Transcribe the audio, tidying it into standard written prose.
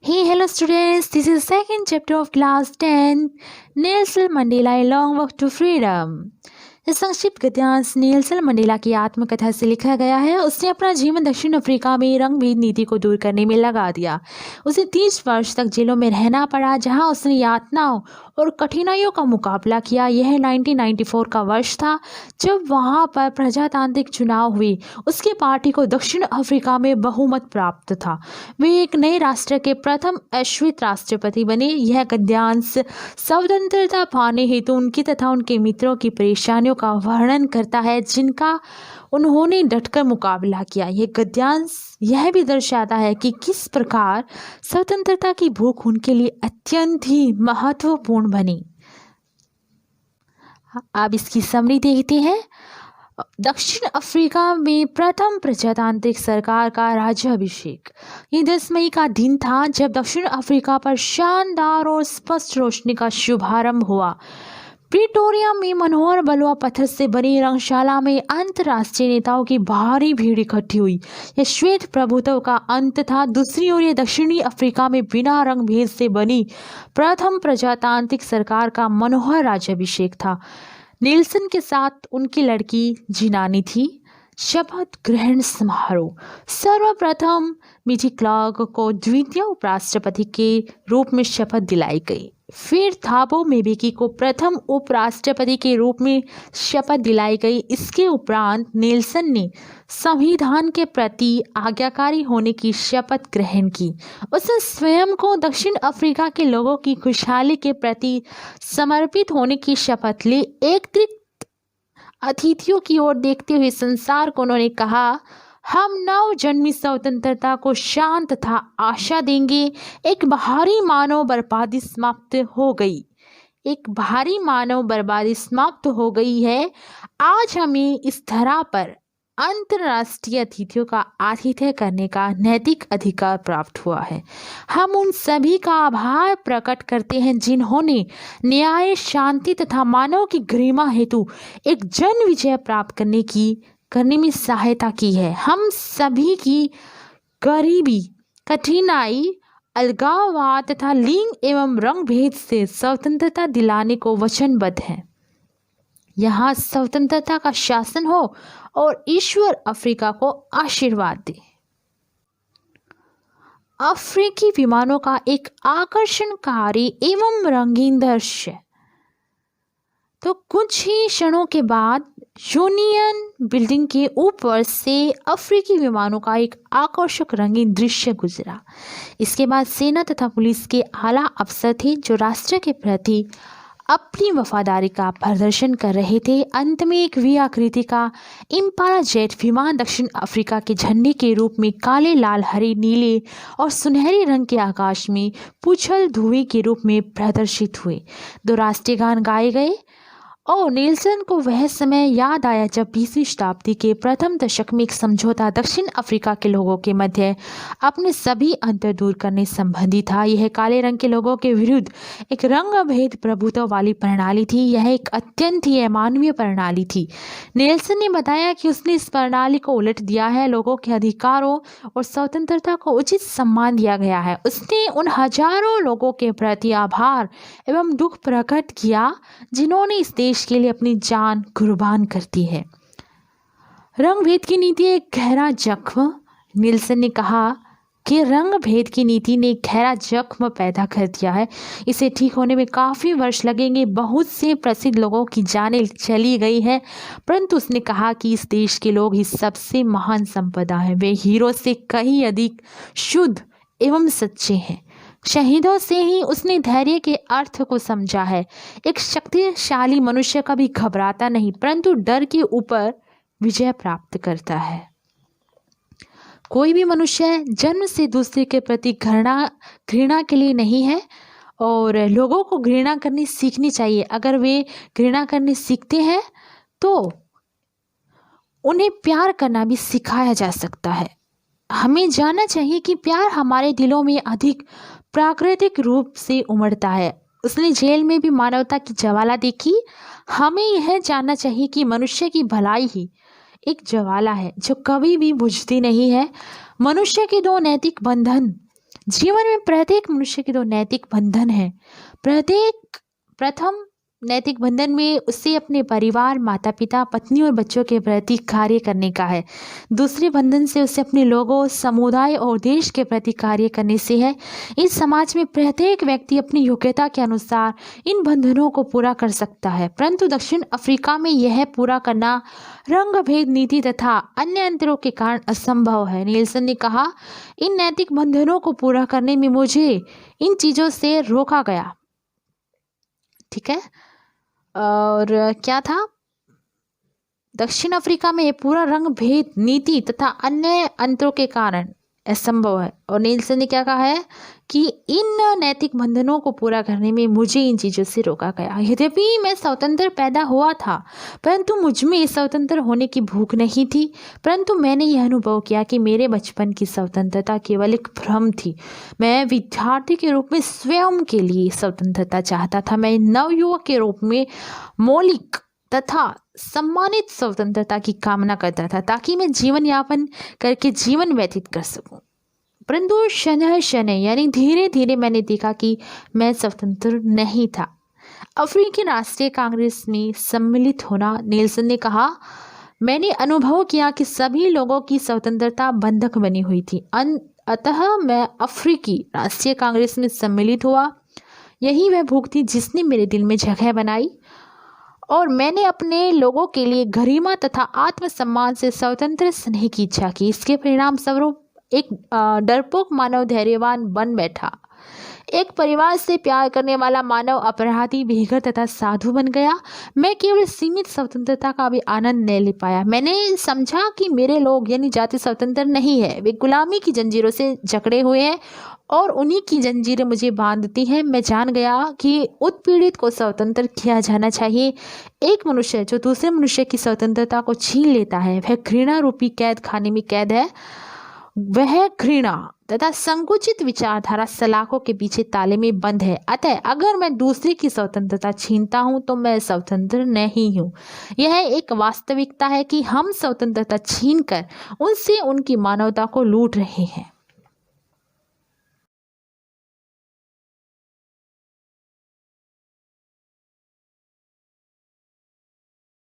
Hey, hello students. This is second chapter of class 10. Nelson Mandela: A Long Walk to Freedom. इस संक्षिप्त गद्यांश Nelson Mandela की आत्मकथा से लिखा गया है। उसने अपना जीवन दक्षिण अफ्रीका में रंगभेद नीति को दूर करने में लगा दिया। उसे 30 वर्ष तक जेलों में रहना पड़ा, जहां उसने यातनाओं और कठिनाइयों का मुकाबला किया। यह 1994 का वर्ष था जब वहां पर प्रजातांत्रिक चुनाव हुए। उसकी पार्टी को दक्षिण अफ्रीका में बहुमत प्राप्त था। वे एक नए राष्ट्र के प्रथम अश्वेत राष्ट्रपति बने। यह गद्यांश स्वतंत्रता पाने हेतु उनकी तथा उनके मित्रों की परेशानियों का वर्णन करता है, जिनका उन्होंने डटकर मुकाबला किया। यह गद्यांश यह भी दर्शाता है कि किस प्रकार स्वतंत्रता की भूख उनके लिए अत्यंत ही महत्वपूर्ण बनी। अब इसकी समरी देखते हैं। दक्षिण अफ्रीका में प्रथम प्रजातांत्रिक सरकार का राज्याभिषेक। ये 10 मई का दिन था जब दक्षिण अफ्रीका पर शानदार और स्पष्ट रोशनी का शुभारंभ हुआ। प्रिटोरिया में मनोहर बलुआ पत्थर से बनी रंगशाला में अंतर्राष्ट्रीय नेताओं की भारी भीड़ इकट्ठी हुई। यह श्वेत प्रभुत्व का अंत था। दूसरी ओर यह दक्षिणी अफ्रीका में बिना रंग भेद से बनी प्रथम प्रजातांत्रिक सरकार का मनोहर राज्याभिषेक था। नेल्सन के साथ उनकी लड़की जिनानी थी। शपथ ग्रहण समारोह। सर्वप्रथम मिजी क्लार्क को द्वितीय उपराष्ट्रपति के रूप में शपथ दिलाई गई। फिर थाबो मेबेकी को प्रथम उपराष्ट्रपति के रूप में शपथ दिलाई गई। इसके उपरांत नेल्सन ने संविधान के प्रति आज्ञाकारी होने की शपथ ग्रहण की। उसने स्वयं को दक्षिण अफ्रीका के लोगों की खुशहाली के प्रति समर्पित होने की शपथ ली। एक अतिथियों की ओर देखते हुए संसार को उन्होंने कहा, हम नव जन्मी स्वतंत्रता को शांत तथा आशा देंगे। एक भारी मानव बर्बादी समाप्त हो गई। एक भारी मानव बर्बादी समाप्त हो गई है। आज हमें इस धरा पर अंतर्राष्ट्रीय अतिथियों का आतिथ्य करने का नैतिक अधिकार प्राप्त हुआ है। हम उन सभी का आभार प्रकट करते हैं जिन्होंने न्याय, शांति तथा मानव की गरिमा हेतु एक जन विजय प्राप्त करने में सहायता की है। हम सभी की गरीबी, कठिनाई, अलगाववाद तथा लिंग एवं रंग भेद से स्वतंत्रता दिलाने को वचनबद्ध हैं। यहाँ स्वतंत्रता का शासन हो और ईश्वर अफ्रीका को आशीर्वाद दे। अफ्रीकी विमानों का एक आकर्षणकारी एवं रंगीन दृश्य। तो कुछ ही क्षणों के बाद यूनियन बिल्डिंग के ऊपर से अफ्रीकी विमानों का एक आकर्षक रंगीन दृश्य गुजरा। इसके बाद सेना तथा पुलिस के आला अफसर थे जो राष्ट्र के प्रति अपनी वफादारी का प्रदर्शन कर रहे थे। अंत में एक वी आकृति का इम्पाला जेट विमान दक्षिण अफ्रीका के झंडे के रूप में काले, लाल, हरे, नीले और सुनहरे रंग के आकाश में पूछल धुएं के रूप में प्रदर्शित हुए। 2 राष्ट्रीय गान गाए गए और नेल्सन को वह समय याद आया जब 20वीं शताब्दी के प्रथम दशक में एक समझौता दक्षिण अफ्रीका के लोगों के मध्य अपने सभी अंतर दूर करने संबंधी था। यह काले रंग के लोगों के विरुद्ध एक रंग भेद प्रभुत्व वाली प्रणाली थी। यह एक अत्यंत ही अमानवीय प्रणाली थी। नेल्सन ने बताया कि उसने इस प्रणाली को उलट दिया है। लोगों के अधिकारों और स्वतंत्रता को उचित सम्मान दिया गया है। उसने उन हजारों लोगों के प्रति आभार एवं दुख प्रकट किया जिन्होंने इस देश के लिए अपनी जान कुर्बान करती है। रंग भेद की नीति एक गहरा जख्म। नेल्सन ने कहा कि रंग भेद की नीति ने गहरा जख्म पैदा कर दिया है। इसे ठीक होने में काफ़ी वर्ष लगेंगे। बहुत से प्रसिद्ध लोगों की जानें चली गई है, परंतु उसने कहा कि इस देश के लोग ही सबसे महान संपदा है। वे हीरो से कहीं अधिक शुद्ध एवं सच्चे हैं। शहीदों से ही उसने धैर्य के अर्थ को समझा है। एक शक्तिशाली मनुष्य कभी घबराता नहीं, परंतु डर के ऊपर विजय प्राप्त करता है। कोई भी मनुष्य जन्म से दूसरे के प्रति घृणा के लिए नहीं है और लोगों को घृणा करनी सीखनी चाहिए। अगर वे घृणा करनी सीखते हैं तो उन्हें प्यार करना भी सिखाया जा सकता है। हमें जानना चाहिए कि प्यार हमारे दिलों में अधिक प्राकृतिक रूप से उमड़ता है। उसने जेल में भी मानवता की ज्वाला देखी। हमें यह जानना चाहिए कि मनुष्य की भलाई ही एक ज्वाला है जो कभी भी बुझती नहीं है। मनुष्य के 2 नैतिक बंधन जीवन में प्रत्येक मनुष्य के दो नैतिक बंधन हैं। प्रथम नैतिक बंधन में उससे अपने परिवार, माता पिता, पत्नी और बच्चों के प्रति कार्य करने का है। दूसरे बंधन से उसे अपने लोगों, समुदाय और देश के प्रति कार्य करने से है। इस समाज में प्रत्येक व्यक्ति अपनी योग्यता के अनुसार इन बंधनों को पूरा कर सकता है, परंतु दक्षिण अफ्रीका में यह पूरा करना रंग भेद नीति तथा अन्य अंतरों के कारण असंभव है। नेल्सन ने कहा, इन नैतिक बंधनों को पूरा करने में मुझे इन चीज़ों से रोका गया। ठीक है, और क्या था? दक्षिण अफ्रीका में पूरा रंग भेद नीति तथा अन्य अंतरों के कारण असंभव है। और नेल्सन ने क्या कहा है कि इन नैतिक बंधनों को पूरा करने में मुझे इन चीज़ों से रोका गया। यद्यपि मैं स्वतंत्र पैदा हुआ था, परंतु मुझ में स्वतंत्र होने की भूख नहीं थी। परंतु मैंने यह अनुभव किया कि मेरे बचपन की स्वतंत्रता केवल एक भ्रम थी। मैं विद्यार्थी के रूप में स्वयं के लिए स्वतंत्रता चाहता था। मैं नवयुवक के रूप में मौलिक तथा सम्मानित स्वतंत्रता की कामना करता था, ताकि मैं जीवन यापन करके जीवन व्यतीत कर सकूं। परंतु शनय शनय यानी धीरे धीरे मैंने देखा कि मैं स्वतंत्र नहीं था। अफ्रीकी राष्ट्रीय कांग्रेस में सम्मिलित होना। नेल्सन ने कहा, मैंने अनुभव किया कि सभी लोगों की स्वतंत्रता बंधक बनी हुई थी। अतः मैं अफ्रीकी राष्ट्रीय कांग्रेस में सम्मिलित हुआ। यही वह भूख थी जिसने मेरे दिल में जगह बनाई, और मैंने अपने लोगों के लिए गरिमा तथा आत्मसम्मान से स्वतंत्र स्नेह की इच्छा की। इसके परिणाम स्वरूप एक डरपोक मानव धैर्यवान बन बैठा। एक परिवार से प्यार करने वाला मानव अपराधी, बेघर तथा साधु बन गया। मैं केवल सीमित स्वतंत्रता का भी आनंद नहीं ले पाया। मैंने समझा कि मेरे लोग यानी जाति स्वतंत्र नहीं है, वे गुलामी की जंजीरों से जकड़े हुए हैं और उन्हीं की जंजीरें मुझे बांधती हैं। मैं जान गया कि उत्पीड़ित को स्वतंत्र किया जाना चाहिए। एक मनुष्य जो दूसरे मनुष्य की स्वतंत्रता को छीन लेता है, वह घृणा रूपी कैद खाने में कैद है। वह घृणा तथा संकुचित विचारधारा सलाखों के पीछे ताले में बंद है। अतः अगर मैं दूसरे की स्वतंत्रता छीनता हूं तो मैं स्वतंत्र नहीं हूं। यह एक वास्तविकता है कि हम स्वतंत्रता छीनकर उनसे उनकी मानवता को लूट रहे हैं।